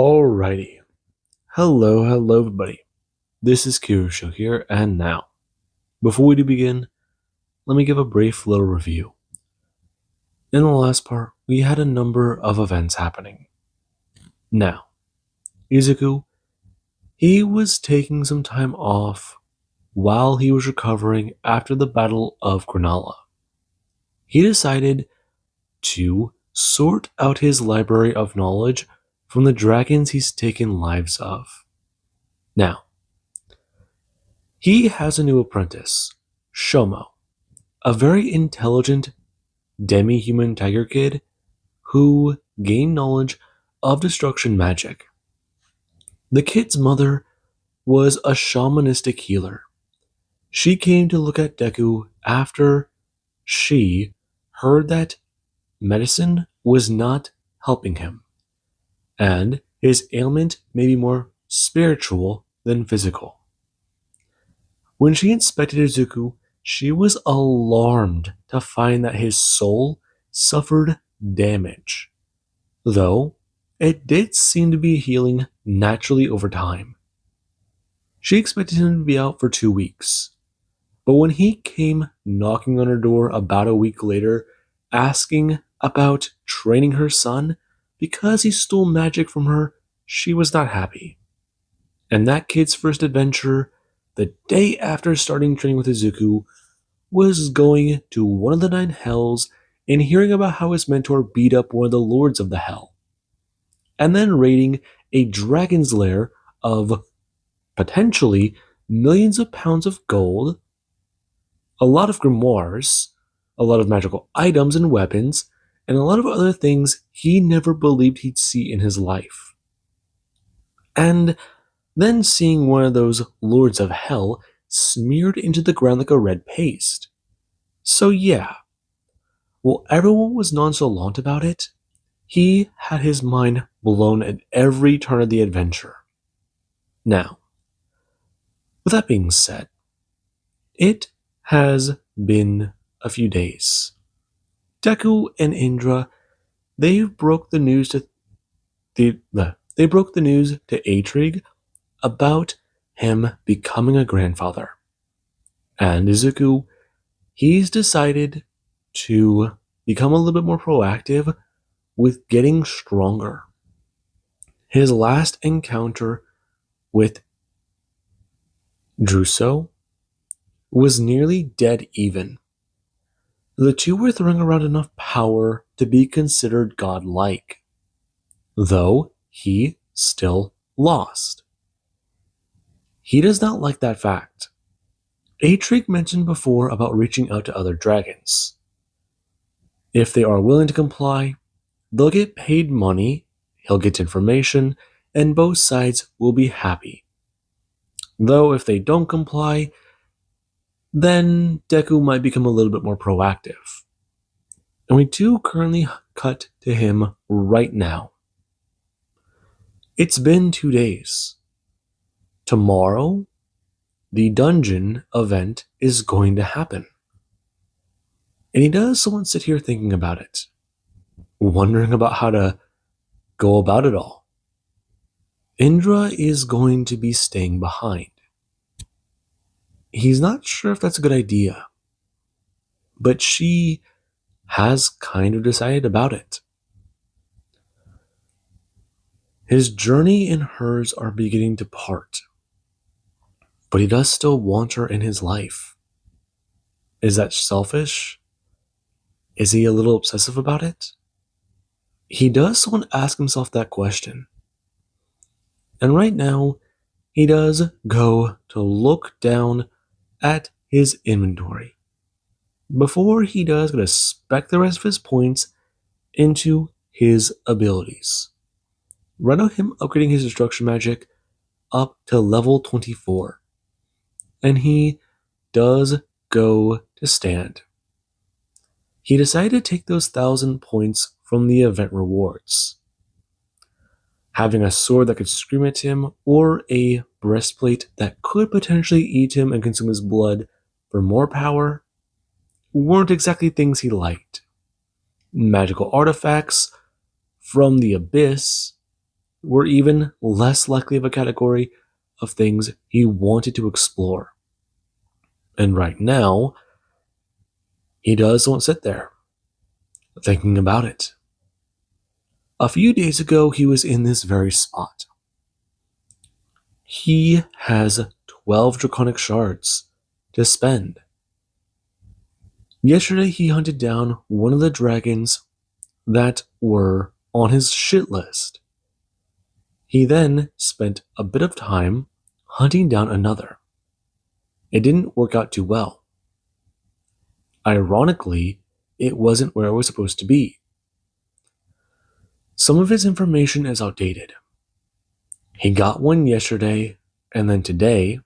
Alrighty. Hello everybody. This is Kirusho here, and now, before we do begin, let me give a brief little review. In the last part, we had a number of events happening. Now, Izuku, he was taking some time off while he was recovering after the Battle of Granala. He decided to sort out his library of knowledge from the dragons he's taken lives of. Now, he has a new apprentice, Shomo, a very intelligent demi-human tiger kid who gained knowledge of destruction magic. The kid's mother was a shamanistic healer. She came to look at Deku after she heard that medicine was not helping him, and his ailment may be more spiritual than physical. When she inspected Izuku, she was alarmed to find that his soul suffered damage, though it did seem to be healing naturally over time. She expected him to be out for 2 weeks, but when he came knocking on her door about a week later, asking about training her son because he stole magic from her, she was not happy. And that kid's first adventure, the day after starting training with Izuku, was going to one of the 9 hells and hearing about how his mentor beat up one of the lords of the hell, and then raiding a dragon's lair of potentially millions of pounds of gold, a lot of grimoires, a lot of magical items and weapons, and a lot of other things he never believed he'd see in his life. And then seeing one of those lords of hell smeared into the ground like a red paste. So yeah, while everyone was nonchalant about it, he had his mind blown at every turn of the adventure. Now, with that being said, it has been a few days. Deku and Indra, they broke the news to Atrig about him becoming a grandfather. And Izuku, he's decided to become a little bit more proactive with getting stronger. His last encounter with Druso was nearly dead even. The two were throwing around enough power to be considered godlike, though he still lost. He does not like that fact. Atrig mentioned before about reaching out to other dragons. If they are willing to comply, they'll get paid money, he'll get information, and both sides will be happy. Though if they don't comply, then Deku might become a little bit more proactive. And we do currently cut to him right now. It's been 2 days. Tomorrow, the dungeon event is going to happen. And he does someone sit here thinking about it, wondering about how to go about it all. Indra is going to be staying behind. He's not sure if that's a good idea, but she has kind of decided about it. His journey and hers are beginning to part, but he does still want her in his life. Is that selfish? Is he a little obsessive about it? He does want to ask himself that question. And right now, he does go to look down at his inventory before he does going to spec the rest of his points into his abilities. Right now, him upgrading his destruction magic up to level 24. And he does go to stand. He decided to take those 1,000 points from the event rewards. Having a sword that could scream at him, or a breastplate that could potentially eat him and consume his blood for more power, weren't exactly things he liked. Magical artifacts from the abyss were even less likely of a category of things he wanted to explore. And right now, he does not sit there thinking about it. A few days ago, he was in this very spot. He has 12 draconic shards to spend. Yesterday, he hunted down one of the dragons that were on his shit list. He then spent a bit of time hunting down another. It didn't work out too well. Ironically, it wasn't where it was supposed to be. Some of his information is outdated. He got one yesterday, and then today,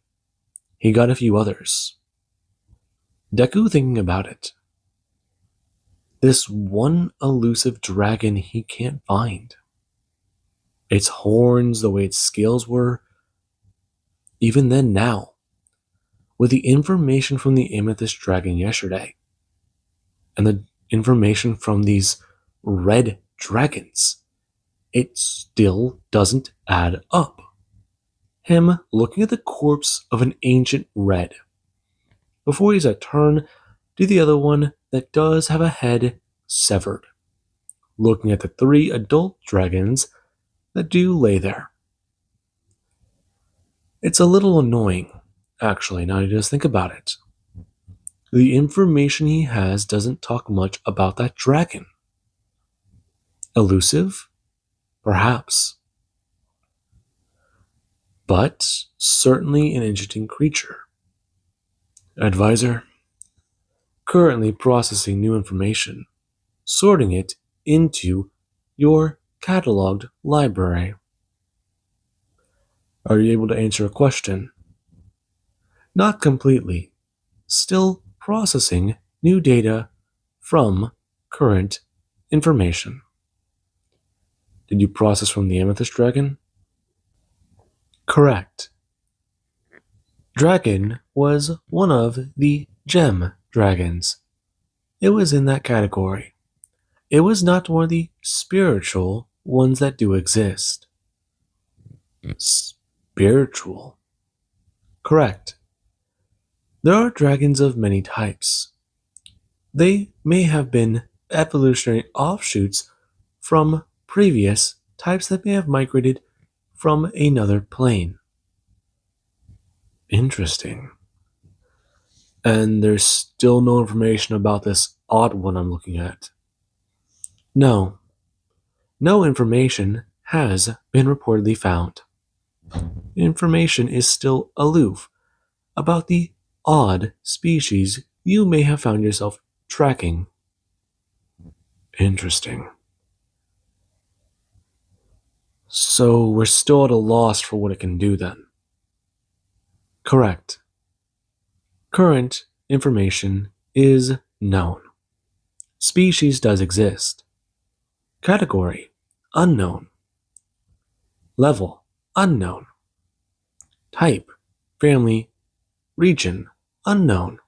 he got a few others. Deku thinking about it. This one elusive dragon he can't find. Its horns, the way its scales were, even then now, with the information from the amethyst dragon yesterday, and the information from these red dragons, it still doesn't add up. Him looking at the corpse of an ancient red, before he's a turn to the other one that does have a head severed, looking at the 3 adult dragons that do lay there. It's a little annoying, actually, now you just think about it. The information he has doesn't talk much about that dragon. Elusive? Perhaps. But certainly an interesting creature. Advisor, currently processing new information, sorting it into your cataloged library. Are you able to answer a question? Not completely. Still processing new data from current information. Did you process from the amethyst dragon? Correct. Dragon was one of the gem dragons. It was in that category. It was not one of the spiritual ones that do exist. Spiritual. Correct. There are dragons of many types. They may have been evolutionary offshoots from previous types that may have migrated from another plane. Interesting. And there's still no information about this odd one I'm looking at. No. No information has been reportedly found. Information is still aloof about the odd species you may have found yourself tracking. Interesting. So we're still at a loss for what it can do then. Correct. Current information is known. Species does exist. Category, unknown. Level, unknown. Type, family, region, unknown.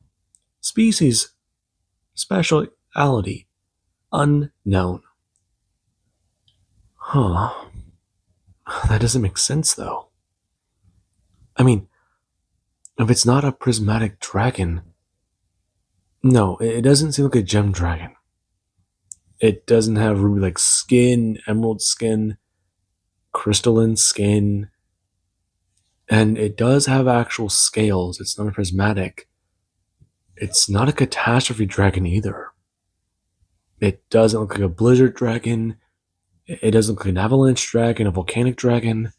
Species, speciality, unknown. Huh. That doesn't make sense though. I mean, if it's not a prismatic dragon, no, it doesn't seem like a gem dragon. It doesn't have ruby-like skin, emerald skin, crystalline skin, and it does have actual scales. It's not a prismatic. It's not a catastrophe dragon either. It doesn't look like a blizzard dragon. It doesn't look like an avalanche dragon, a volcanic dragon.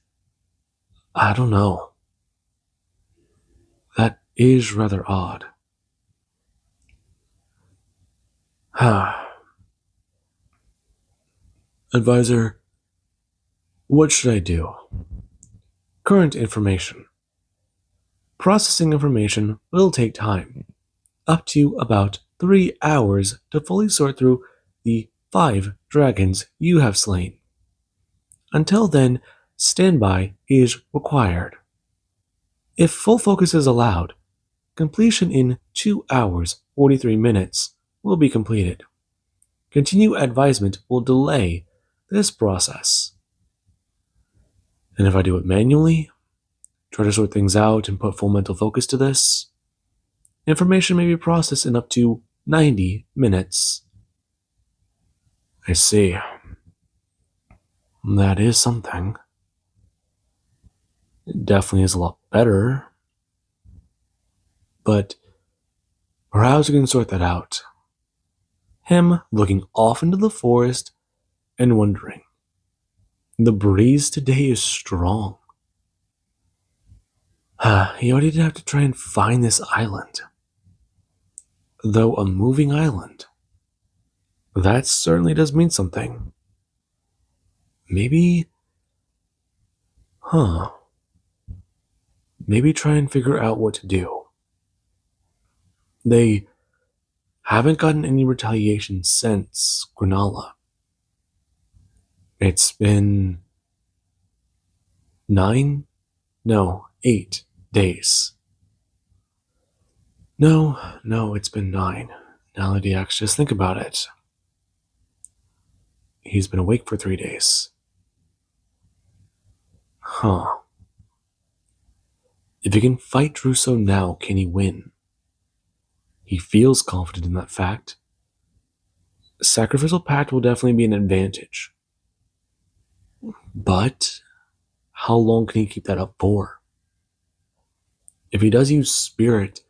I don't know. That is rather odd. Advisor, what should I do? Current information. Processing information will take time, up to about 3 hours to fully sort through the 5 dragons you have slain. Until then, standby is required. If full focus is allowed, completion in 2 hours 43 minutes will be completed. Continued advisement will delay this process. And if I do it manually, try to sort things out and put full mental focus to this, information may be processed in up to 90 minutes. I see. That is something. It definitely is a lot better. But perhaps we can sort that out. Him looking off into the forest and wondering. The breeze today is strong. He already did have to try and find this island. Though a moving island. That certainly does mean something. Maybe... Maybe try and figure out what to do. They haven't gotten any retaliation since Granala. It's been 8 days. No, it's been 9. Now that just think about it. He's been awake for 3 days. If he can fight Druso now, can he win? He feels confident in that fact. Sacrificial Pact will definitely be an advantage. But how long can he keep that up for? If he does use Spirit,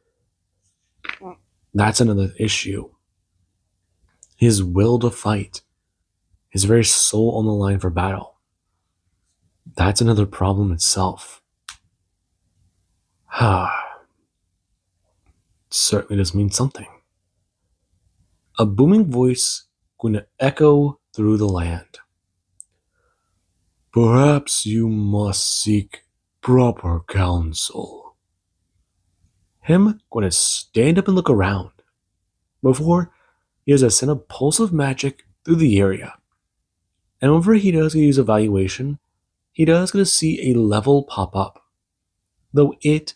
that's another issue. His will to fight, his very soul on the line for battle. That's another problem itself. Certainly does mean something. A booming voice going to echo through the land. Perhaps you must seek proper counsel. Him going to stand up and look around. Before he has to send a pulse of magic through the area. And whenever he does use evaluation, he does get to see a level pop up. Though it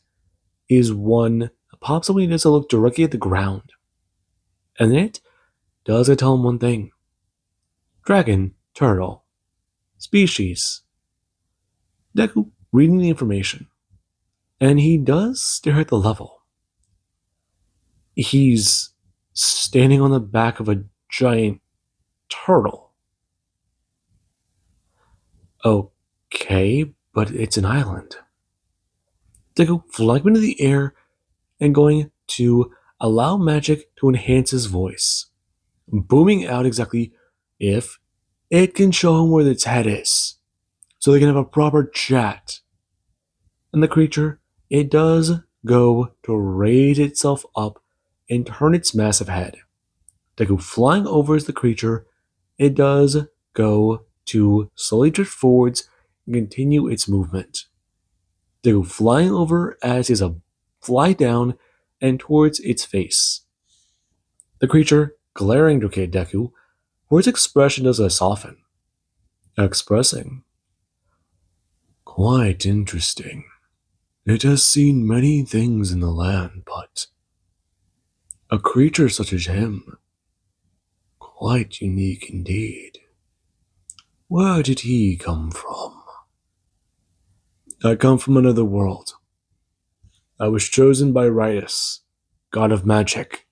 is one that pops up when he does to look directly at the ground. And it does tell him one thing. Dragon, turtle, species. Deku reading the information. And he does stare at the level. He's standing on the back of a giant turtle. Okay, but it's an island. Deku flying into the air and going to allow magic to enhance his voice, booming out exactly if it can show him where its head is, so they can have a proper chat. And the creature, it does go to raise itself up and turn its massive head. Deku flying over as the creature, it does go to slowly drift forwards and continue its movement. Deku flying over as is a fly down and towards its face. The creature glaring to Deku, where its expression does soften. Expressing. Quite interesting. It has seen many things in the land, but a creature such as him, quite unique indeed. Where did he come from? I come from another world. I was chosen by Ritus, god of magic.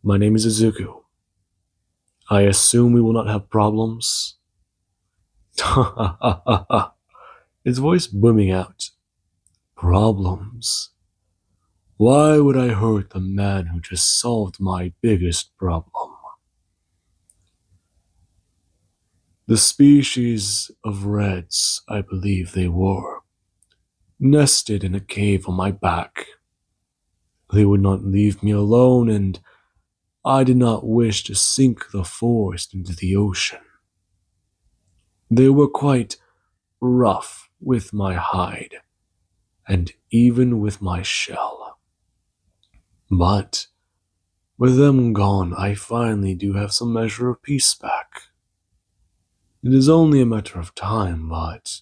My name is Izuku. I assume we will not have problems. His voice booming out. Problems? Why would I hurt the man who just solved my biggest problem? The species of reds, I believe they were, nested in a cave on my back. They would not leave me alone, and I did not wish to sink the forest into the ocean. They were quite rough with my hide, and even with my shell. But with them gone, I finally do have some measure of peace back. It is only a matter of time, but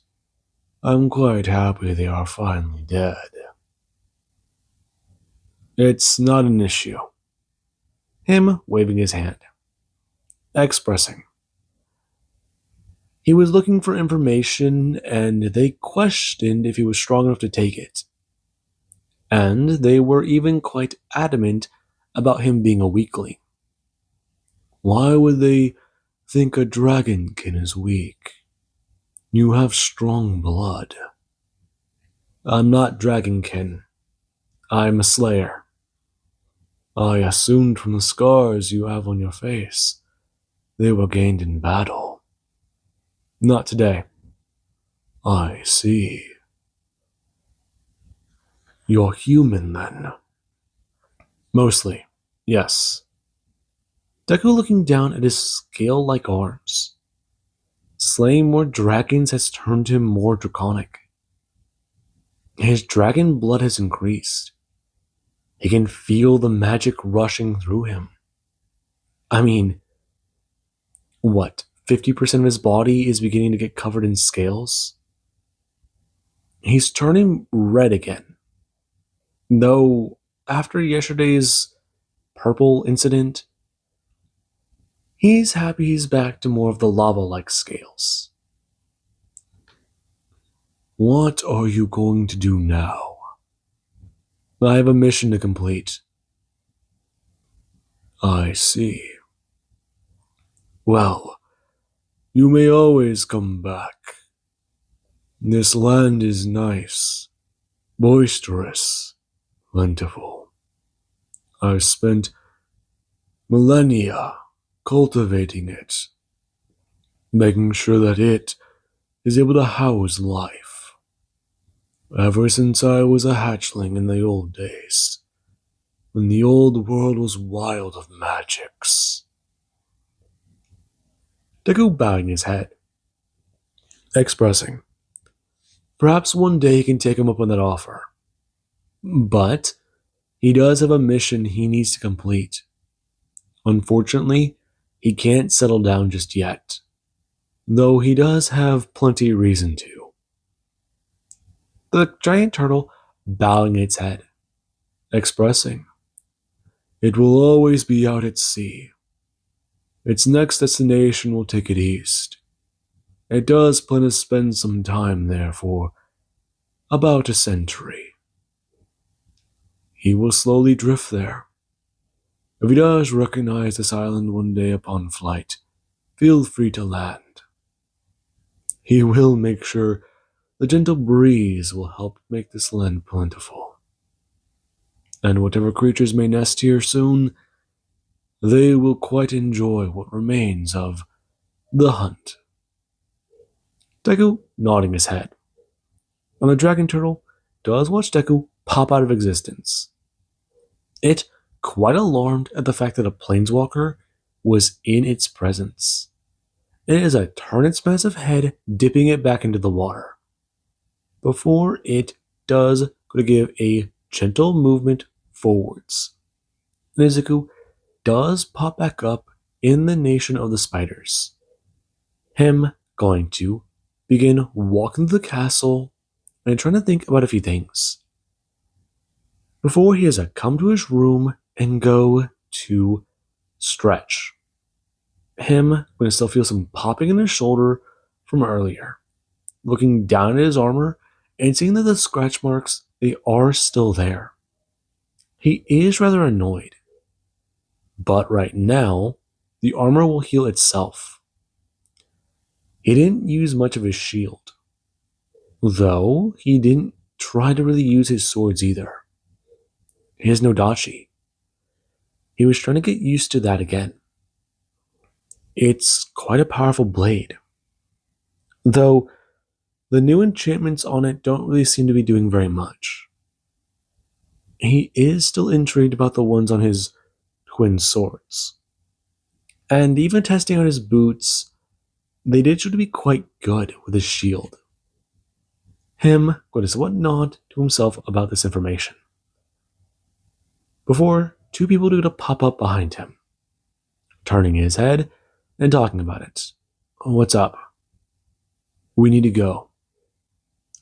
I'm quite happy they are finally dead. It's not an issue. Him waving his hand. Expressing. He was looking for information, and they questioned if he was strong enough to take it. And they were even quite adamant about him being a weakling. Why would they think a dragonkin is weak? You have strong blood. I'm not dragonkin. I'm a slayer. I assumed from the scars you have on your face they were gained in battle. Not today. I see. You're human then. Mostly, yes. Deku looking down at his scale-like arms. Slaying more dragons has turned him more draconic. His dragon blood has increased. He can feel the magic rushing through him. I mean, what, 50% of his body is beginning to get covered in scales? He's turning red again. Though, after yesterday's purple incident, he's happy he's back to more of the lava-like scales. What are you going to do now? I have a mission to complete. I see. Well, you may always come back. This land is nice, boisterous, plentiful. I've spent millennia cultivating it, making sure that it is able to house life. Ever since I was a hatchling in the old days, when the old world was wild of magics. Deku bowing his head, expressing, perhaps one day he can take him up on that offer. But he does have a mission he needs to complete. Unfortunately, he can't settle down just yet, though he does have plenty of reason to. The giant turtle bowing its head, expressing, it will always be out at sea. Its next destination will take it east. It does plan to spend some time there for about a century. He will slowly drift there. If he does recognize this island one day upon flight, feel free to land. He will make sure the gentle breeze will help make this land plentiful. And whatever creatures may nest here soon, they will quite enjoy what remains of the hunt. Deku nodding his head. And the dragon turtle does watch Deku pop out of existence. It quite alarmed at the fact that a planeswalker was in its presence. It is a turn its massive head, dipping it back into the water. Before it does go to give a gentle movement forwards. Nezuko does pop back up in the nation of the spiders. Him going to begin walking through the castle and trying to think about a few things. Before he has to come to his room and go to stretch. Him going to still feel some popping in his shoulder from earlier. Looking down at his armor and seeing that the scratch marks, they are still there. He is rather annoyed. But right now, the armor will heal itself. He didn't use much of his shield. Though, he didn't try to really use his swords either. He has no dachi. He was trying to get used to that again. It's quite a powerful blade. Though, the new enchantments on it don't really seem to be doing very much. He is still intrigued about the ones on his twin swords. And even testing out his boots, they did show to be quite good with his shield. Him going to somewhat nod to himself about this information. Before two people do to pop up behind him, turning his head and talking about it. What's up? We need to go.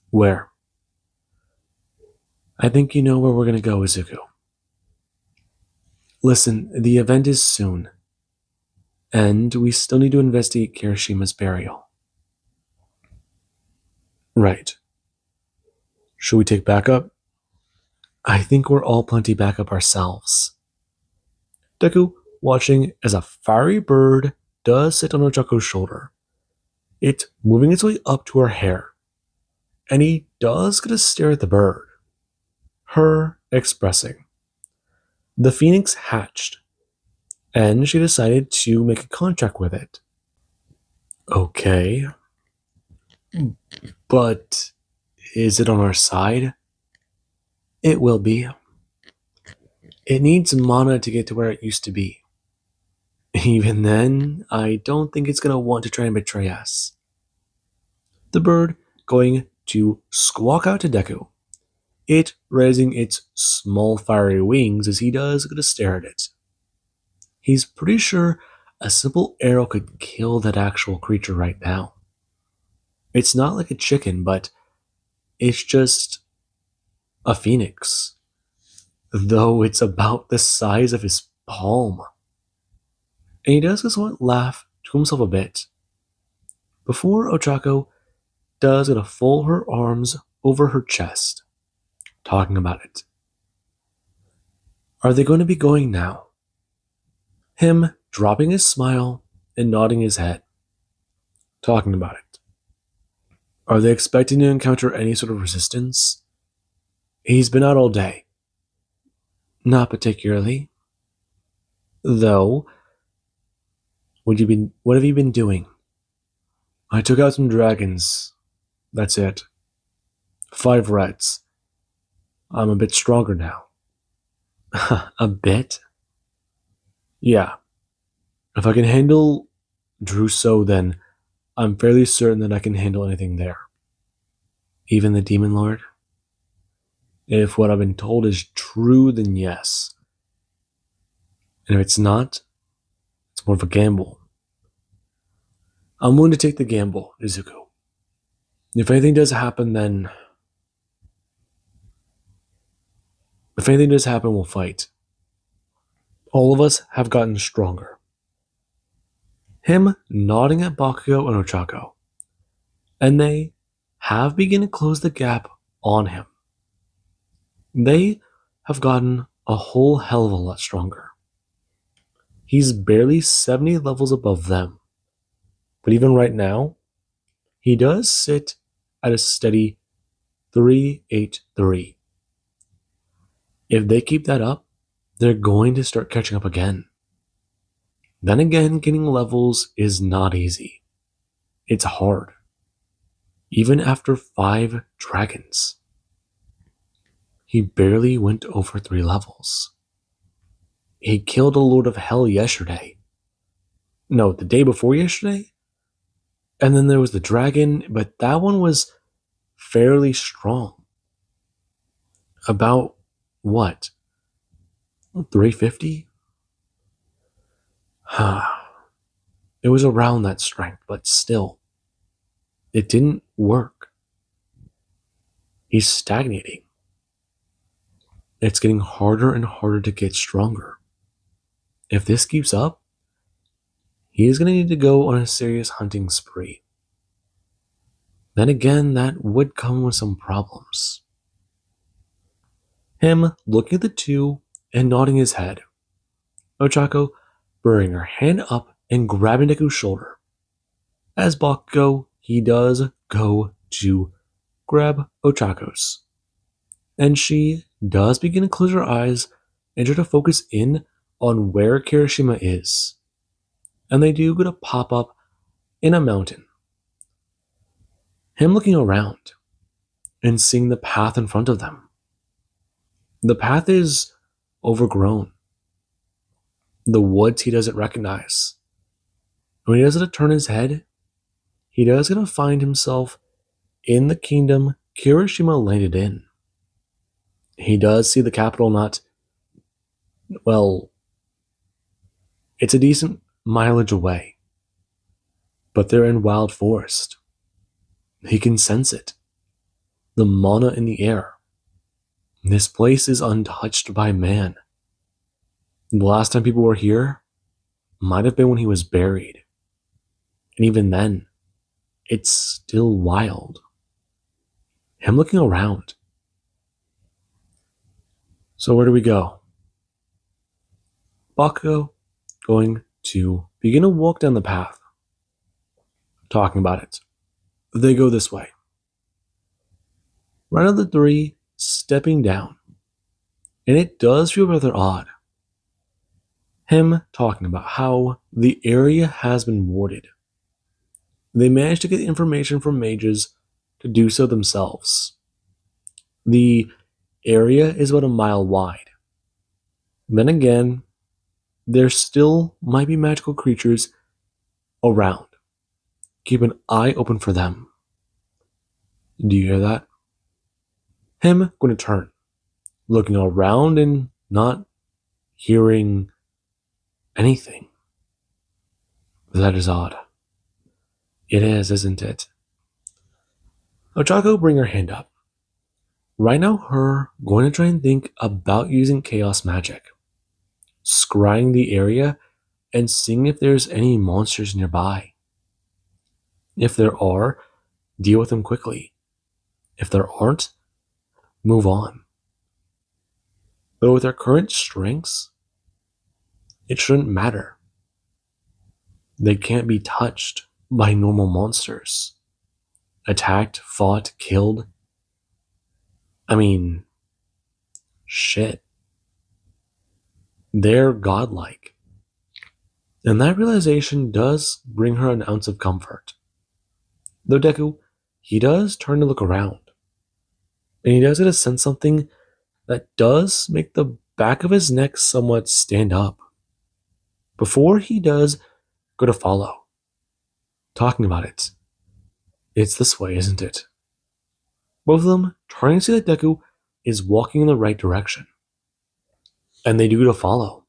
Where? I think you know where we're going to go, Izuku. Listen, the event is soon, and we still need to investigate Kirishima's burial. Right. Should we take backup? I think we're all plenty backup ourselves. Deku, watching as a fiery bird does sit on Ochako's shoulder. It moving its way up to her hair. And he does get a stare at the bird. Her expressing. The phoenix hatched, and she decided to make a contract with it. Okay. But is it on our side? It will be. It needs mana to get to where it used to be. Even then, I don't think it's going to want to try and betray us. The bird going to squawk out to Deku, it raising its small fiery wings as he does get to stare at it. He's pretty sure a simple arrow could kill that actual creature right now. It's not like a chicken, but it's just a phoenix, though it's about the size of his palm. And he does just want to laugh to himself a bit. Before Ochako does get to fold her arms over her chest, talking about it. Are they going to be going now? Him dropping his smile and nodding his head, talking about it. Are they expecting to encounter any sort of resistance? He's been out all day. Not particularly. Though, what have you been doing? I took out some dragons. That's it. 5 reds. I'm a bit stronger now. A bit? Yeah. If I can handle Druso, then I'm fairly certain that I can handle anything there. Even the Demon Lord? If what I've been told is true, then yes. And if it's not, it's more of a gamble. I'm willing to take the gamble, Izuku. If anything does happen, then... If anything does happen, we'll fight. All of us have gotten stronger. Him nodding at Bakugo and Ochako. And they have begun to close the gap on him. They have gotten a whole hell of a lot stronger. He's barely 70 levels above them. But even right now, he does sit at a steady 383. If they keep that up, they're going to start catching up again. Then again, getting levels is not easy. It's hard. Even after 5 dragons. He barely went over 3 levels. He killed a Lord of Hell yesterday. No, the day before yesterday? And then there was the dragon, but that one was fairly strong. About what? 350? It was around that strength, but still. It didn't work. He's stagnating. It's getting harder and harder to get stronger. If this keeps up, he is going to need to go on a serious hunting spree. Then again, that would come with some problems. Him looking at the two and nodding his head. Ochako burying her hand up and grabbing Deku's shoulder. As Bakugo, he does go to grab Ochako's. And she does begin to close her eyes and try to focus in on where Kirishima is. And they do get a pop up in a mountain. Him looking around and seeing the path in front of them. The path is overgrown. The woods he doesn't recognize. When he does it to turn his head, he does going to find himself in the kingdom Kirishima landed in. He does see the capital not, well, it's a decent mileage away, but they're in wild forest. He can sense it. The mana in the air. This place is untouched by man. The last time people were here might have been when he was buried. And even then, it's still wild. him looking around. So where do we go? Bakugo going to begin to walk down the path, talking about it. They go this way. Right of the three stepping down, and it does feel rather odd. Him talking about how the area has been warded. They managed to get information from mages to do so themselves. The area is about a mile wide. Then again, there still might be magical creatures around. Keep an eye open for them. Do you hear that? Him going to turn, looking around and not hearing anything. That is odd. It is, isn't it? Ochako bring her hand up. Right now, her going to try and think about using chaos magic, scrying the area and seeing if there's any monsters nearby. If there are, deal with them quickly. If there aren't, move on. But with her current strengths, it shouldn't matter. They can't be touched by normal monsters. Attacked, fought, killed. I mean, shit. They're godlike. And that realization does bring her an ounce of comfort. Though Deku, he does turn to look around. And he does get to sense something that does make the back of his neck somewhat stand up. Before he does go to follow. Talking about it. It's this way, isn't it? Both of them turning to see that Deku is walking in the right direction. And they do to follow.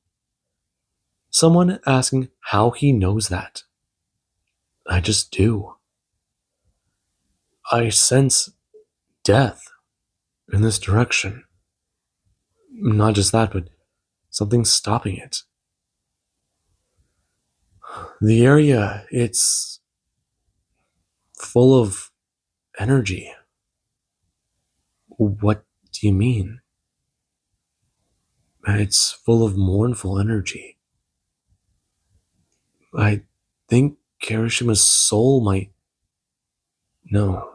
Someone asking how he knows that. I just do. I sense death in this direction. Not just that, but something's stopping it. The area, it's full of energy. What do you mean? It's full of mournful energy. I think Kirishima's soul might... No.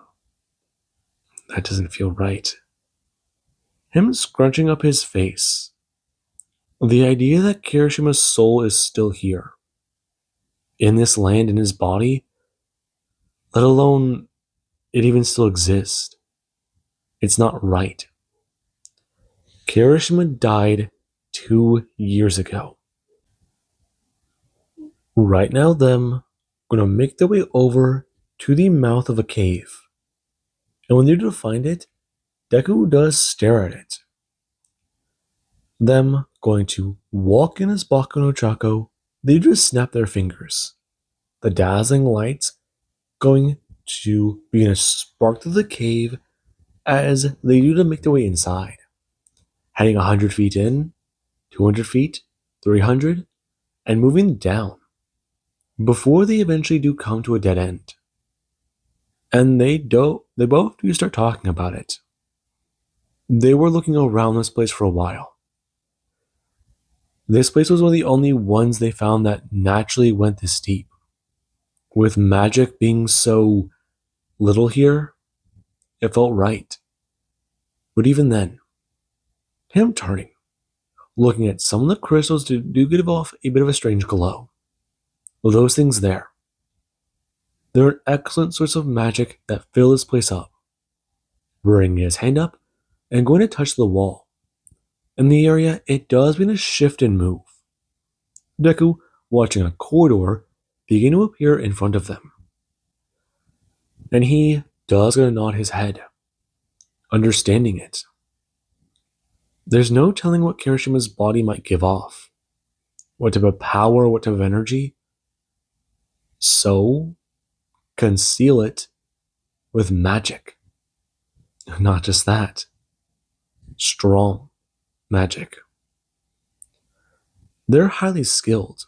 That doesn't feel right. Him scrunching up his face. The idea that Kirishima's soul is still here. In this land, in his body, let alone it even still exists. It's not right. Kirishima died 2 years ago. Right now, them gonna make their way over to the mouth of a cave. And when they do find it, Deku does stare at it. Them going to walk in as Baku no Chako, they just snap their fingers. The dazzling lights going to begin to spark through the cave as they do to make their way inside. Heading 100 feet in, 200 feet, 300, and moving down before they eventually do come to a dead end. And they both do start talking about it. They were looking around this place for a while. This place was one of the only ones they found that naturally went this deep. With magic being so little here, it felt right. But even then, him turning, looking at some of the crystals do give off a bit of a strange glow. Well, those things there, they're an excellent source of magic that fill this place up. Bringing his hand up and going to touch the wall. In the area, it does begin to shift and move. Deku, watching a corridor begin to appear in front of them. And he does going to nod his head, understanding it. There's no telling what Kirishima's body might give off. What type of power, what type of energy. So, conceal it with magic. Not just that. Strong magic. They're highly skilled.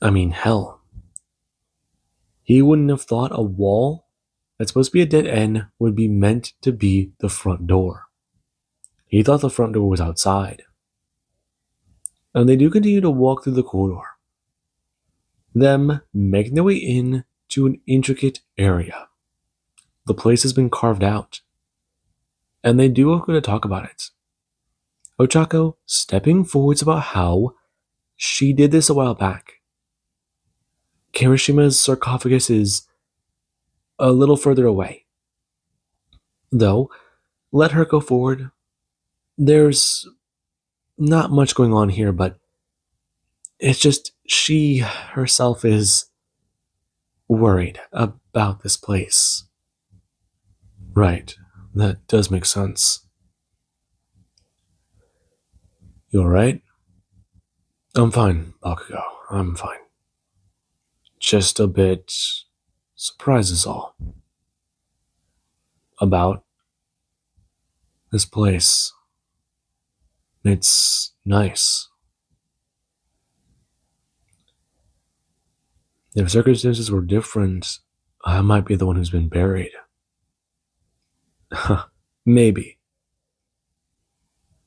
I mean, hell. He wouldn't have thought a wall that's supposed to be a dead end would be meant to be the front door. He thought the front door was outside. And they do continue to walk through the corridor, them making their way in to an intricate area. The place has been carved out, and they do go to talk about it. Ochako stepping forwards about how she did this a while back. Kirishima's sarcophagus is a little further away. Though, let her go forward. There's not much going on here, but it's just she herself is worried about this place. Right, that does make sense. You alright? I'm fine, Bakugo. I'm fine. Just a bit surprised is all. About this place. It's nice. If circumstances were different, I might be the one who's been buried. Maybe.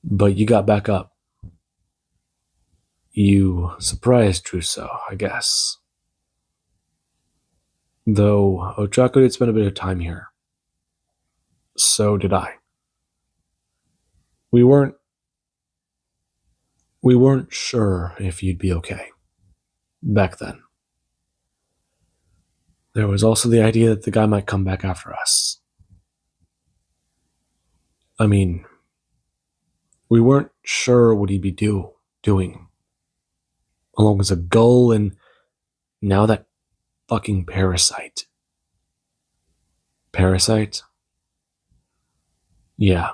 But you got back up. You surprised Truso, I guess. Though Ochako did spend a bit of time here. So did I. We weren't sure if you'd be okay. Back then. There was also the idea that the guy might come back after us. I mean, we weren't sure what he'd be doing. Along as a gull and now that fucking parasite. Parasite? Yeah.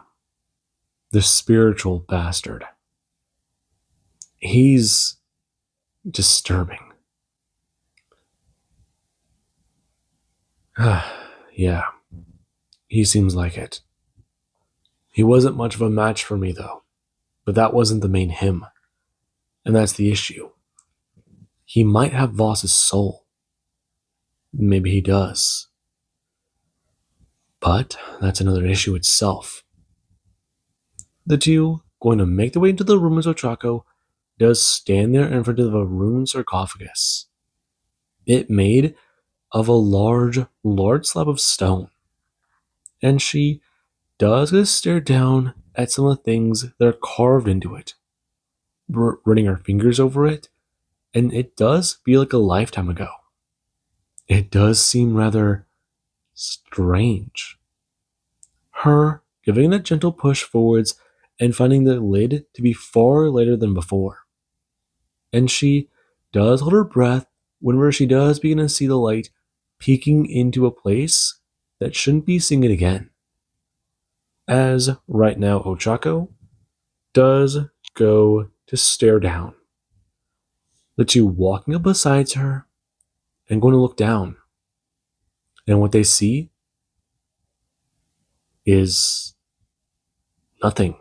The spiritual bastard. He's disturbing. Yeah. He seems like it. He wasn't much of a match for me, though. But that wasn't the main him. And that's the issue. He might have Voss's soul. Maybe he does. But that's another issue itself. The two going to make their way into the room as Ochako does stand there in front of a ruined sarcophagus. It made of a large slab of stone. And she does stare down at some of the things that are carved into it, running her fingers over it, and it does feel like a lifetime ago. It does seem rather strange. Her giving it a gentle push forwards and finding the lid to be far lighter than before. And she does hold her breath whenever she does begin to see the light peeking into a place that shouldn't be seeing it again. As right now Ochako does go to stare down. The two walking up beside her and going to look down. And what they see is nothing.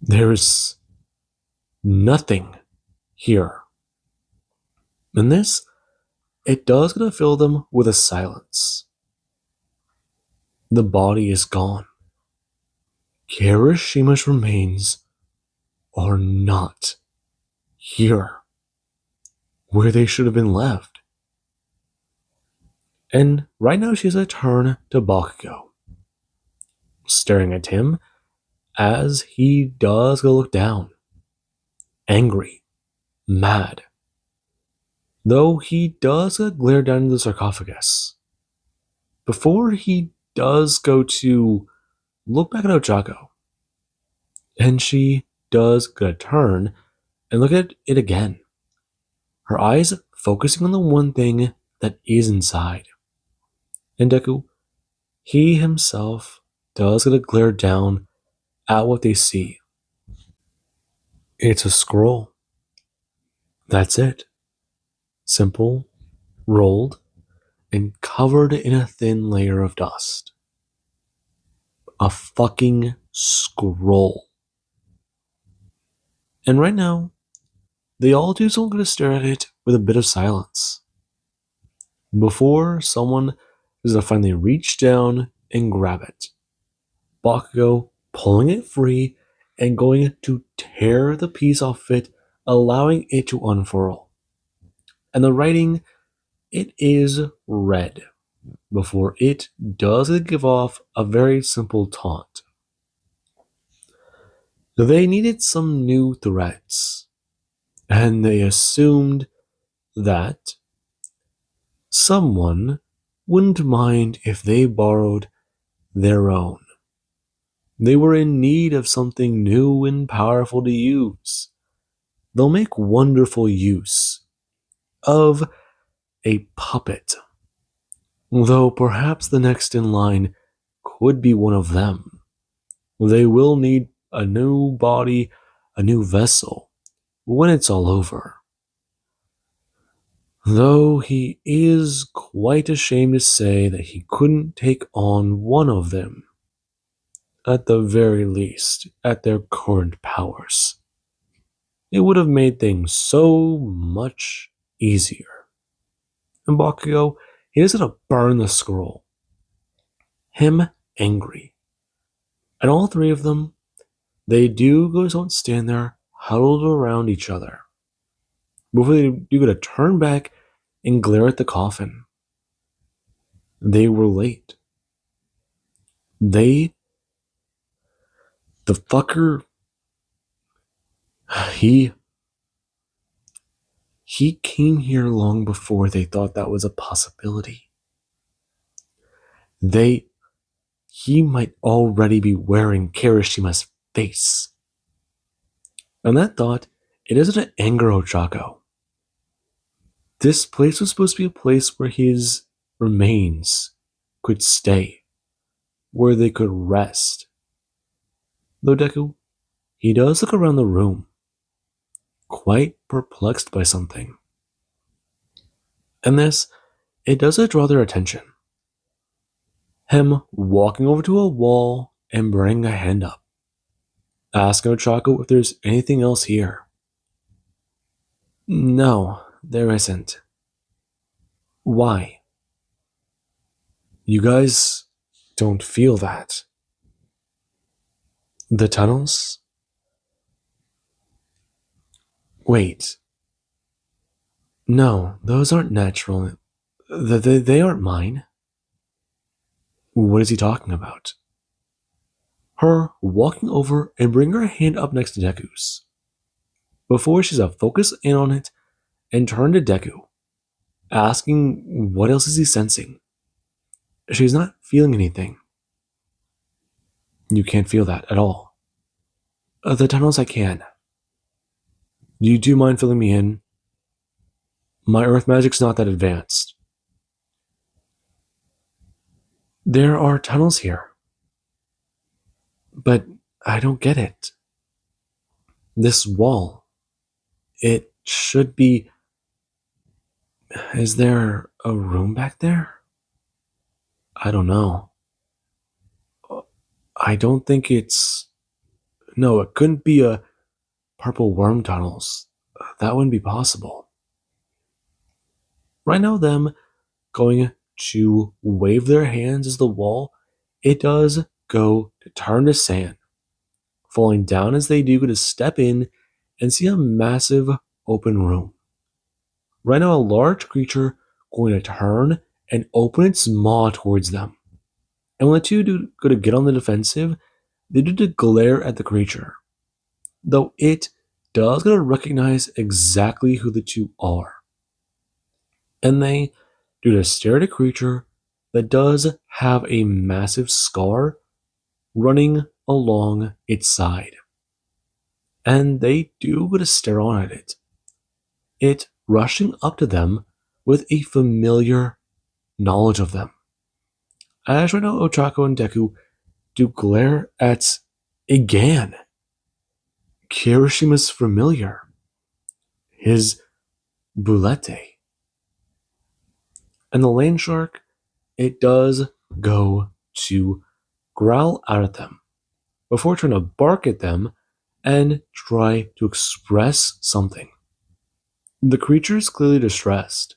There's nothing here. And this, it does gonna fill them with a silence. The body is gone. Kirishima's remains are not here, where they should have been left. And right now she has a turn to Bakugo, staring at him as he does go look down. Angry, mad. Though he does glare down into the sarcophagus. Before he does go to look back at Ochako. And she does get a turn and look at it again. Her eyes focusing on the one thing that is inside. And Deku, he himself does get a glare down at what they see. It's a scroll. That's it. Simple, rolled, and covered in a thin layer of dust. A fucking scroll. And right now, they all do something to stare at it with a bit of silence. Before someone to finally reach down and grab it. Bakugo pulling it free and going to tear the piece off it, allowing it to unfurl. And the writing, it is red, before it does give off a very simple taunt. They needed some new threats, and they assumed that someone wouldn't mind if they borrowed their own. They were in need of something new and powerful to use. They'll make wonderful use of a puppet, though perhaps the next in line could be one of them. They will need a new body, a new vessel, when it's all over. Though he is quite ashamed to say that he couldn't take on one of them, at the very least, at their current powers. It would have made things so much easier. And Bakugo, he is going to burn the scroll. Him angry. And all three of them, they do go to stand there, huddled around each other. Before they do go to turn back and glare at the coffin. They were late. The fucker, he came here long before they thought that was a possibility. He might already be wearing Kirishima's face. And that thought, it doesn't anger Ochako. This place was supposed to be a place where his remains could stay, where they could rest. Though Deku, he does look around the room, quite perplexed by something. And this, it does draw their attention. Him walking over to a wall and bringing a hand up, asking Ochako if there's anything else here. No, there isn't. Why? You guys don't feel that. The tunnels? Wait. No, those aren't natural. They aren't mine. What is he talking about? Her walking over and bringing her hand up next to Deku's. Before she's a focus in on it and turn to Deku, asking what else is he sensing. She's not feeling anything. You can't feel that at all. The tunnels I can. Do you mind filling me in? My earth magic's not that advanced. There are tunnels here. But I don't get it. This wall, it should be... Is there a room back there? I don't know. I don't think it's... No, it couldn't be a purple worm tunnels. That wouldn't be possible. Right now, them going to wave their hands as the wall, it does go to turn to sand, falling down as they do to step in and see a massive open room. Right now, a large creature going to turn and open its maw towards them. And when the two do go to get on the defensive, they do to glare at the creature, though it does go to recognize exactly who the two are. And they do to stare at a creature that does have a massive scar running along its side. And they do go to stare on at it. It rushing up to them with a familiar knowledge of them. As right now, Ochako and Deku do glare at again. Kirishima's familiar. His Bulete. And the land shark, it does go to growl out at them before trying to bark at them and try to express something. The creature is clearly distressed.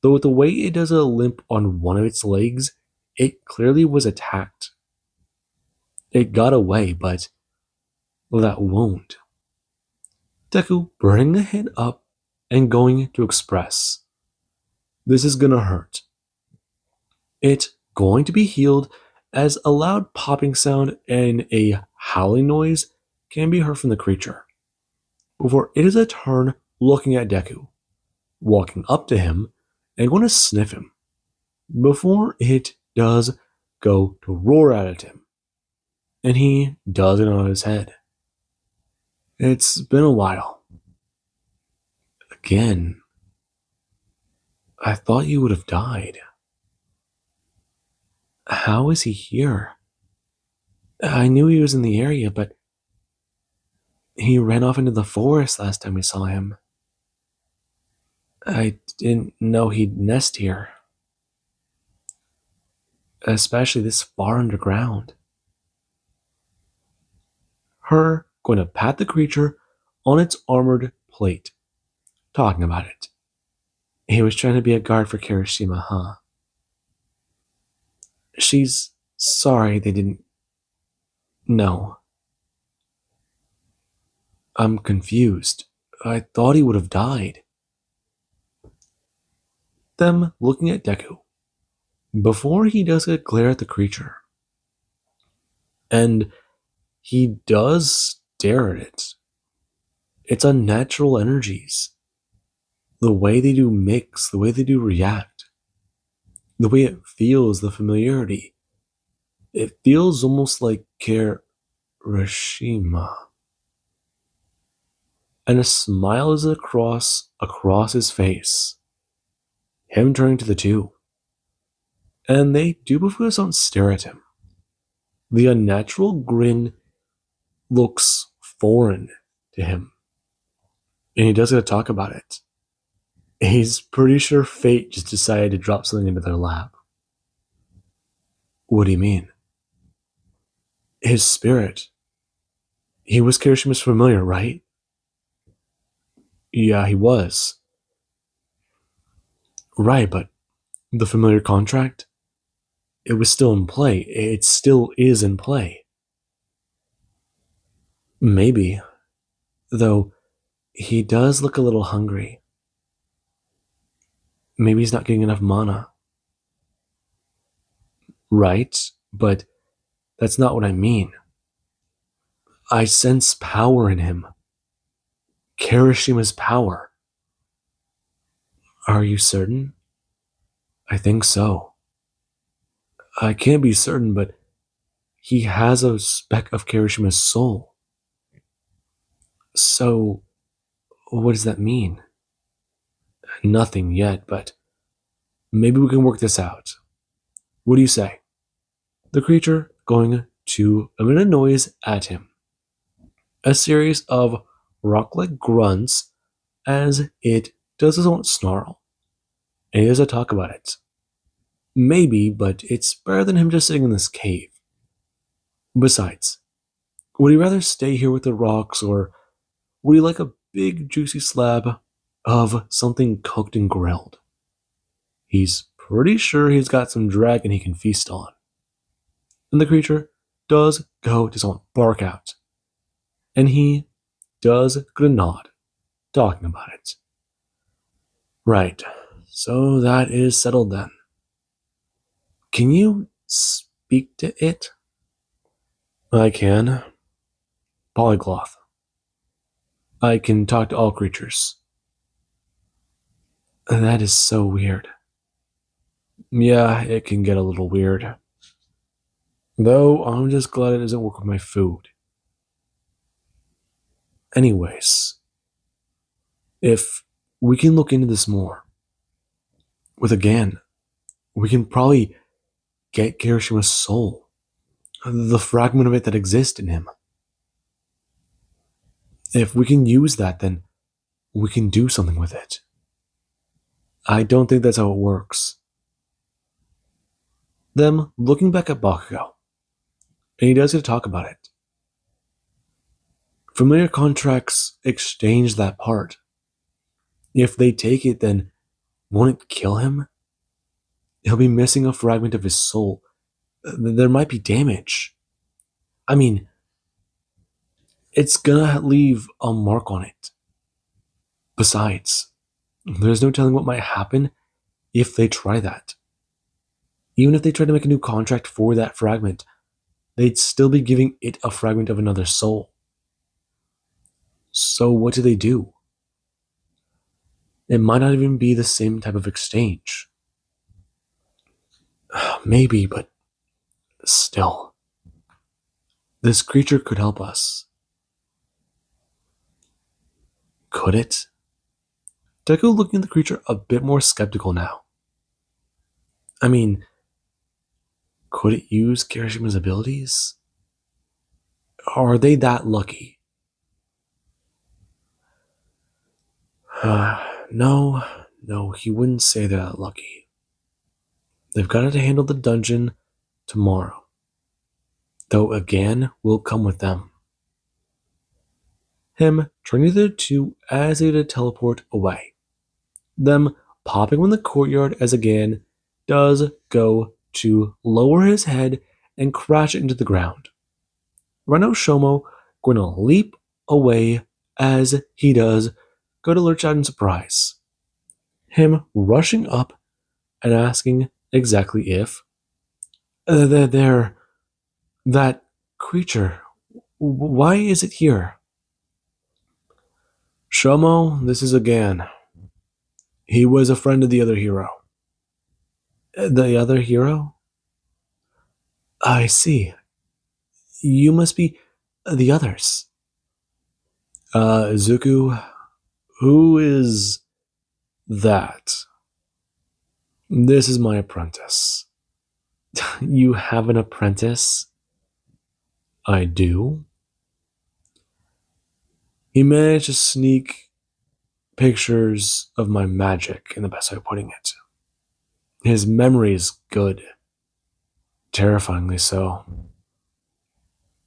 Though with the way it does a limp on one of its legs, it clearly was attacked. It got away, but that wound. Deku burning the head up and going to express. This is gonna hurt. It's going to be healed as a loud popping sound and a howling noise can be heard from the creature. Before it is a turn looking at Deku, walking up to him and going to sniff him. Before it does go to roar out at him. And he does it on his head. It's been a while. Again, I thought you would have died. How is he here? I knew he was in the area, but he ran off into the forest last time we saw him. I didn't know he'd nest here. Especially this far underground. Her going to pat the creature on its armored plate, talking about it. He was trying to be a guard for Kirishima, huh? She's sorry they didn't know. I'm confused. I thought he would have died. Them looking at Deku before he does a glare at the creature. And he does stare at it. It's unnatural energies. The way they do mix, the way they do react, the way it feels, the familiarity. It feels almost like Kirishima. And a smile is across his face. Him turning to the two. And they do before don't stare at him. The unnatural grin looks foreign to him. And he does get to talk about it. He's pretty sure fate just decided to drop something into their lap. What do you mean? His spirit. He was Kirishima's familiar, right? Yeah, he was. Right, but the familiar contract? It was still in play. It still is in play. Maybe. Though, he does look a little hungry. Maybe he's not getting enough mana. Right, but that's not what I mean. I sense power in him. Kirishima's power. Are you certain? I think so. I can't be certain, but he has a speck of Kirishima's soul. So, what does that mean? Nothing yet, but maybe we can work this out. What do you say? The creature going to emit a noise at him. A series of rock-like grunts as it does its own snarl. And he does a talk about it. Maybe, but it's better than him just sitting in this cave. Besides, would he rather stay here with the rocks, or would he like a big juicy slab of something cooked and grilled? He's pretty sure he's got some dragon he can feast on. And the creature does go to someone bark out. And he does get a nod, talking about it. Right, so that is settled then. Can you speak to it? I can. Polygloth. I can talk to all creatures. That is so weird. Yeah, it can get a little weird. Though, I'm just glad it doesn't work with my food. Anyways, if we can look into this more, with again, we can probably get Kirishima's soul, the fragment of it that exists in him. If we can use that, then we can do something with it. I don't think that's how it works. Them looking back at Bakugo, and he does get to talk about it. Familiar contracts exchange that part. If they take it, then won't it kill him? He'll be missing a fragment of his soul. There might be damage. I mean, it's gonna leave a mark on it. Besides, there's no telling what might happen if they try that. Even if they try to make a new contract for that fragment, they'd still be giving it a fragment of another soul. So what do? It might not even be the same type of exchange. Maybe, but still. This creature could help us. Could it? Deku looking at the creature a bit more skeptical now. I mean, could it use Kirishima's abilities? Are they that lucky? No, he wouldn't say they're that lucky. They've got to handle the dungeon tomorrow. Though again, we'll come with them. Him turning to the two as they to teleport away. Them popping in the courtyard as again does go to lower his head and crash into the ground. Reno Shomo going to leap away as he does go to lurch out in surprise. Him rushing up and asking exactly if that creature, why is it here? Shomo, this is again. He was a friend of the other hero. The other hero? I see. You must be the others. Zuku, who is that? This is my apprentice. You have an apprentice? I do. He managed to sneak pictures of my magic, in the best way of putting it. His memory is good. Terrifyingly so.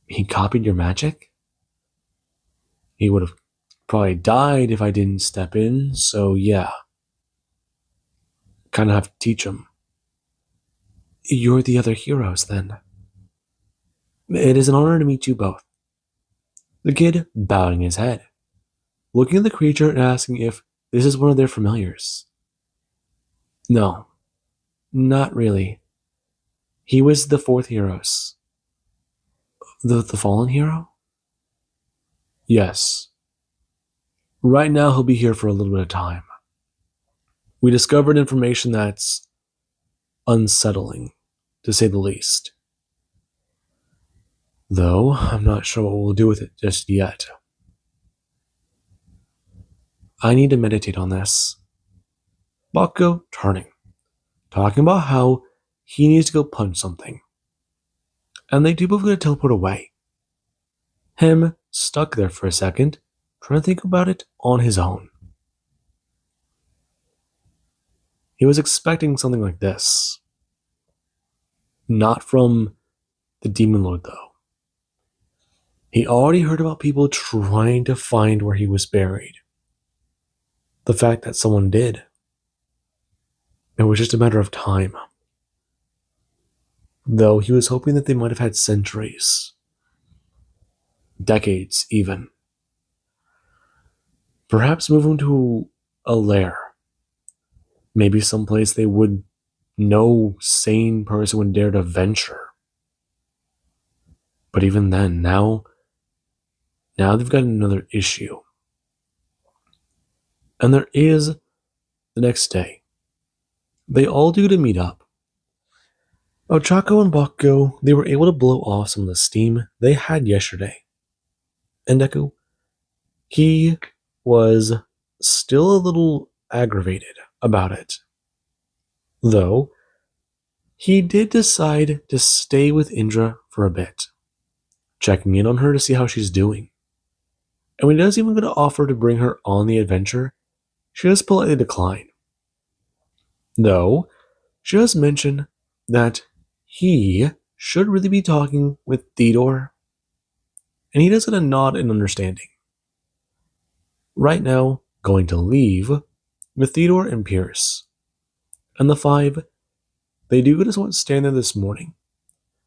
He copied your magic? He would have probably died if I didn't step in, so yeah. Kind of have to teach him. You're the other heroes, then. It is an honor to meet you both. The kid bowing his head, looking at the creature and asking if this is one of their familiars. No, not really. He was the fourth heroes. The fallen hero? Yes. Right now he'll be here for a little bit of time. We discovered information that's unsettling, to say the least. Though, I'm not sure what we'll do with it just yet. I need to meditate on this. Bakugo turning, talking about how he needs to go punch something. And they do both get to teleport away. Him stuck there for a second, trying to think about it on his own. He was expecting something like this. Not from the Demon Lord, though. He already heard about people trying to find where he was buried. The fact that someone did. It was just a matter of time. Though he was hoping that they might have had centuries. Decades, even. Perhaps move him to a lair. Maybe someplace they would no sane person would dare to venture. But even then, now they've got another issue. And there is the next day. They all do to meet up. Ochako and Bakugo, they were able to blow off some of the steam they had yesterday. And Deku, he was still a little aggravated about it. Though, he did decide to stay with Indra for a bit, checking in on her to see how she's doing. And when he does even get to offer to bring her on the adventure, she does politely decline. Though, she does mention that he should really be talking with Theodore, and he does get a nod in understanding. Right now, going to leave with Theodore and Pierce, And the five, they do just want to stand there this morning,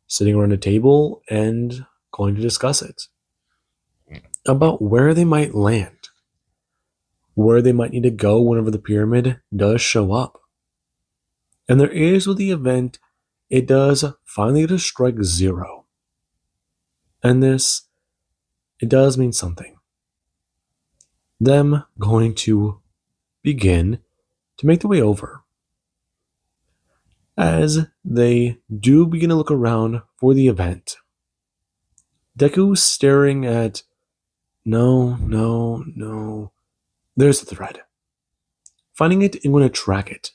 sitting around a table and going to discuss it. About where they might land, where they might need to go whenever the pyramid does show up. And there is with the event, it does finally get to strike zero. And this, it does mean something. Them going to begin to make their way over. As they do begin to look around for the event, Deku staring at no. There's the thread. Finding it and going to track it.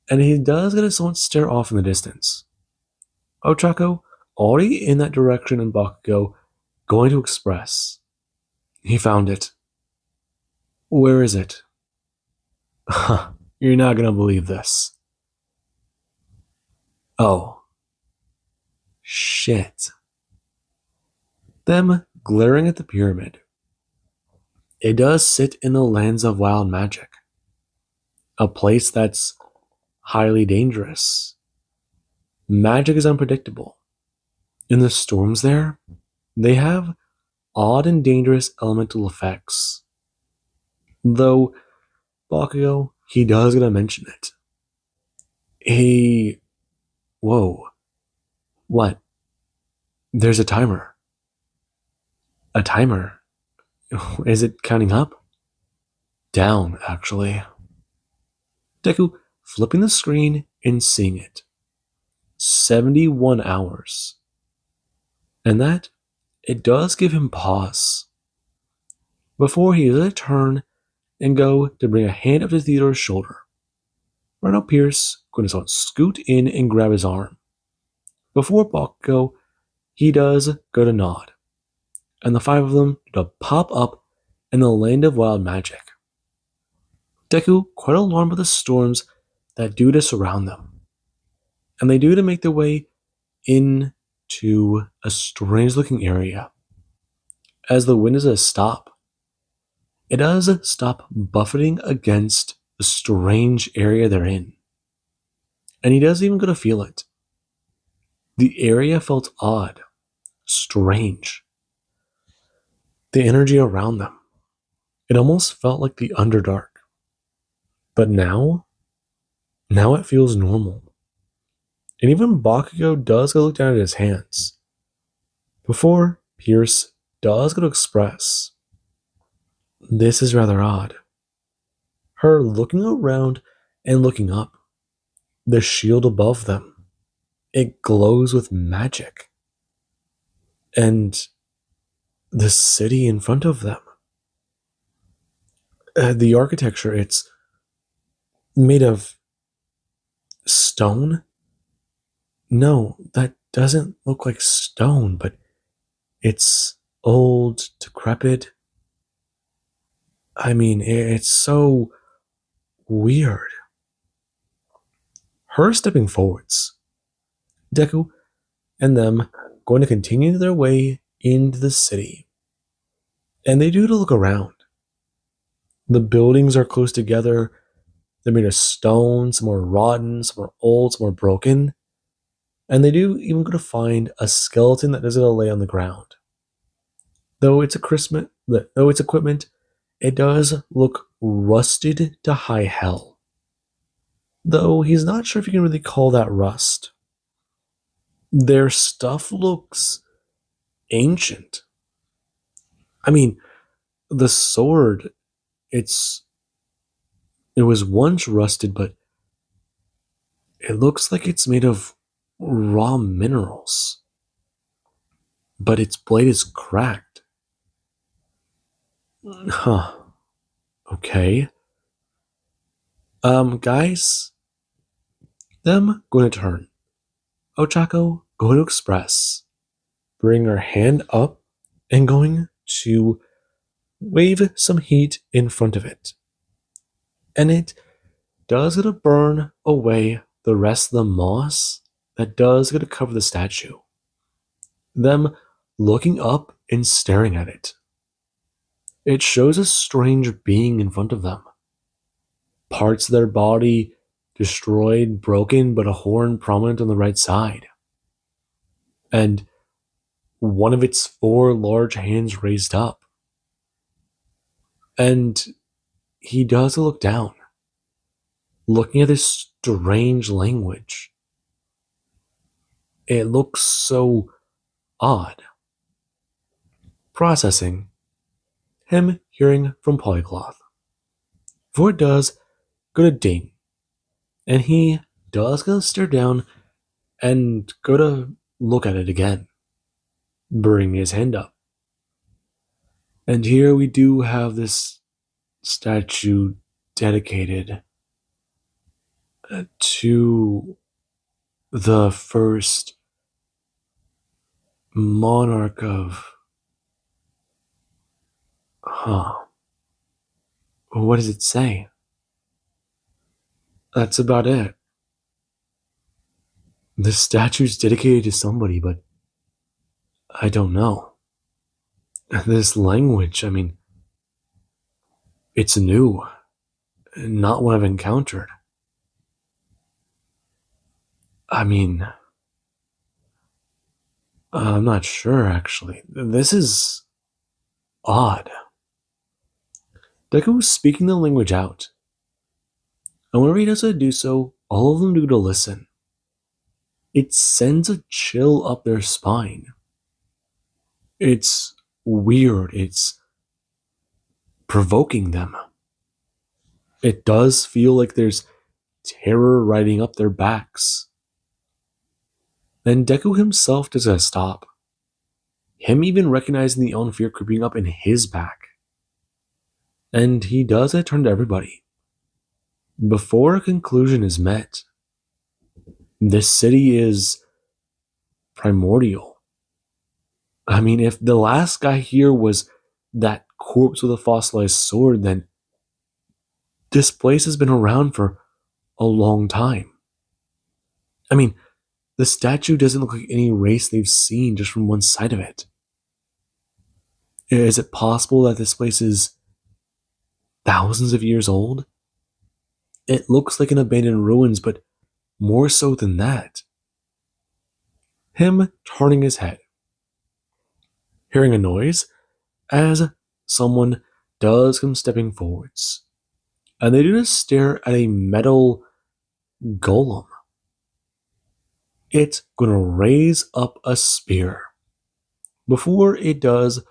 And he does get someone stare off in the distance. Ochako, already in that direction, and Bakugo going to express. He found it. Where is it? You're not gonna believe this. Oh. Shit. Them glaring at the pyramid. It does sit in the lands of wild magic. A place that's highly dangerous. Magic is unpredictable. And the storms there, they have odd and dangerous elemental effects. Though Bakugo, he does gonna mention it. Whoa. What? There's a timer. A timer? Is it counting up? Down, actually. Deku flipping the screen and seeing it. 71 hours. And that, it does give him pause. Before he does turn and go to bring a hand up to Theodore's shoulder. Rhino Pierce going to scoot in and grab his arm. Before Bakugo, he does go to nod. And the five of them to pop up in the land of wild magic. Deku quite alarmed by the storms that do to surround them. And they do to make their way into a strange looking area. As the wind does stop, it does stop buffeting against the strange area they're in. And he doesn't even go to feel it. The area felt odd, strange. The energy around them, it almost felt like the Underdark. But now it feels normal. And even Bakugo does go look down at his hands. Before Pierce does go to express. This is rather odd. Her looking around and looking up. The shield above them. It glows with magic. And the city in front of them. The architecture, it's made of stone? No, that doesn't look like stone, but it's old, decrepit. I mean, it's so weird. Her stepping forwards. Deku and them going to continue their way into the city. And they do to look around. The buildings are close together. They're made of stone, some are rotten, some are old, some are broken. And they do even go to find a skeleton that doesn't lay on the ground. Though its equipment, it does look rusted to high hell. Though he's not sure if you can really call that rust. Their stuff looks ancient. I mean, the sword, it was once rusted, but it looks like it's made of raw minerals. But its blade is cracked. Huh. Okay. Guys, them going to turn. Ochako going to express. Bring her hand up and going to wave some heat in front of it. And it does get to burn away the rest of the moss that does get to cover the statue. Them looking up and staring at it. It shows a strange being in front of them. Parts of their body destroyed, broken, but a horn prominent on the right side. And one of its four large hands raised up. And he does look down, looking at this strange language. It looks so odd. Processing. Him hearing from Polycloth. For it does go to ding. And he does go to stare down and go to look at it again, bring his hand up. And here we do have this statue dedicated to the first monarch of... What does it say? That's about it. The statue's dedicated to somebody, but I don't know. This language, I mean, it's new, not one I've encountered. I mean, I'm not sure actually. This is odd. Deku's speaking the language out. And whenever he does do so, all of them do to listen. It sends a chill up their spine. It's weird. It's provoking them. It does feel like there's terror riding up their backs. And Deku himself does a stop. Him even recognizing the own fear creeping up in his back. And he does a turn to everybody. Before a conclusion is met, this city is primordial. I mean, if the last guy here was that corpse with a fossilized sword, then this place has been around for a long time. I mean, the statue doesn't look like any race they've seen just from one side of it. Is it possible that this place is thousands of years old? It looks like an abandoned ruins, but more so than that. Him turning his head, hearing a noise as someone does come stepping forwards. And they do not stare at a metal golem. It's going to raise up a spear. Before it does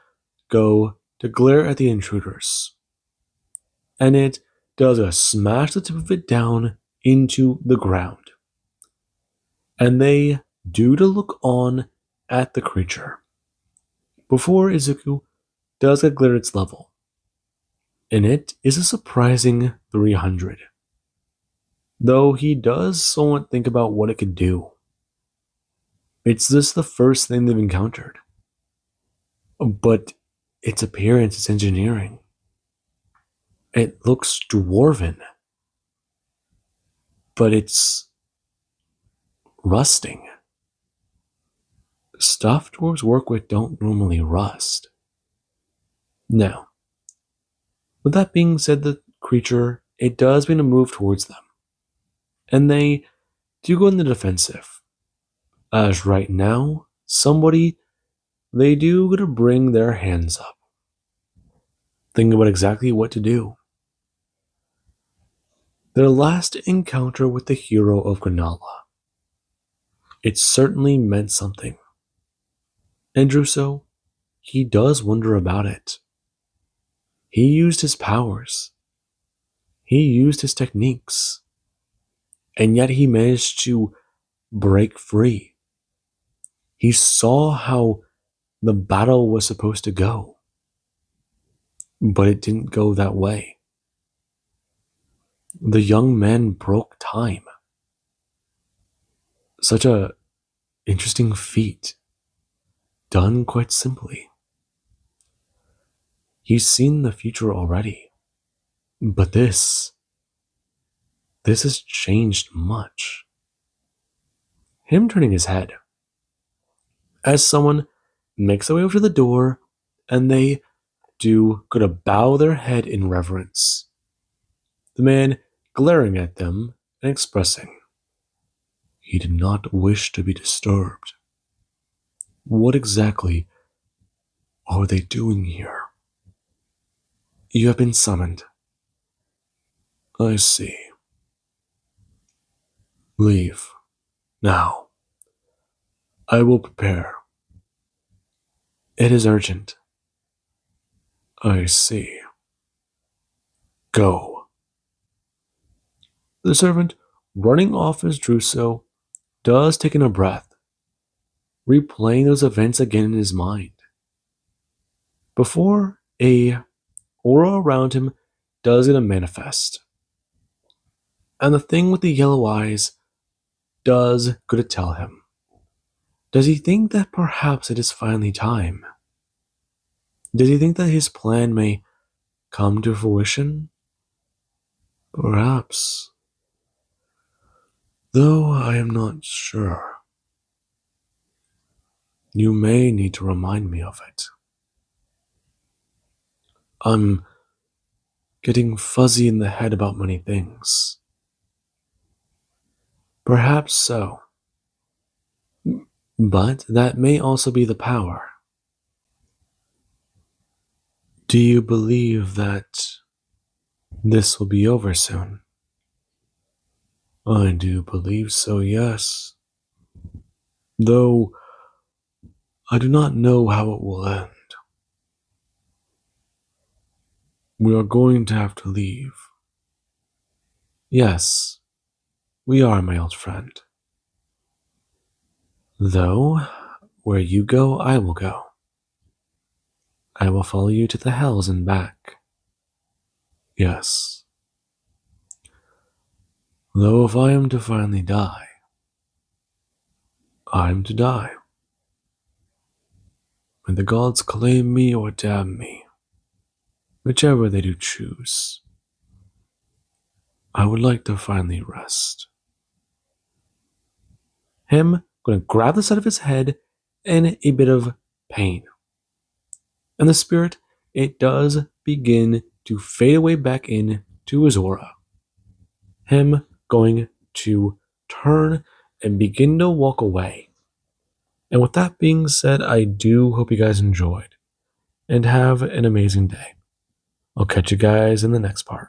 go to glare at the intruders. And it does smash the tip of it down into the ground. And they do to look on at the creature. Before Izuku does get glare its level. And it is a surprising 300. Though he does somewhat think about what it could do. It's just the first thing they've encountered. But its appearance, its engineering, it looks dwarven. But it's rusting. Stuff dwarves work with don't normally rust. Now, with that being said, the creature, it does begin to move towards them. And they do go in the defensive. As right now, they do go to bring their hands up. Think about exactly what to do. Their last encounter with the hero of Granala. It certainly meant something. And Druso, he does wonder about it. He used his powers. He used his techniques. And yet he managed to break free. He saw how the battle was supposed to go. But it didn't go that way. The young man broke time. Such a interesting feat. Done quite simply. He's seen the future already. But this has changed much. Him turning his head. As someone makes their way over to the door, and they do go to bow their head in reverence. The man glaring at them and expressing he did not wish to be disturbed. What exactly are they doing here? You have been summoned. I see. Leave. Now. I will prepare. It is urgent. I see. Go. The servant, running off as Druso, does take in a breath, replaying those events again in his mind. Before a aura around him does get a manifest. And the thing with the yellow eyes does go to tell him. Does he think that perhaps it is finally time? Does he think that his plan may come to fruition? Perhaps. Though I am not sure. You may need to remind me of it. I'm getting fuzzy in the head about many things. Perhaps so. But that may also be the power. Do you believe that this will be over soon? I do believe so, yes. Though I do not know how it will end. We are going to have to leave. Yes, we are, my old friend. Though, where you go, I will go. I will follow you to the hells and back. Yes. Though if I am to finally die, I am to die. May the gods claim me or damn me, whichever they do choose. I would like to finally rest. Him going to grab the side of his head in a bit of pain. And the spirit, it does begin to fade away back in to his aura. Him going to turn and begin to walk away. And with that being said, I do hope you guys enjoyed and have an amazing day. I'll catch you guys in the next part.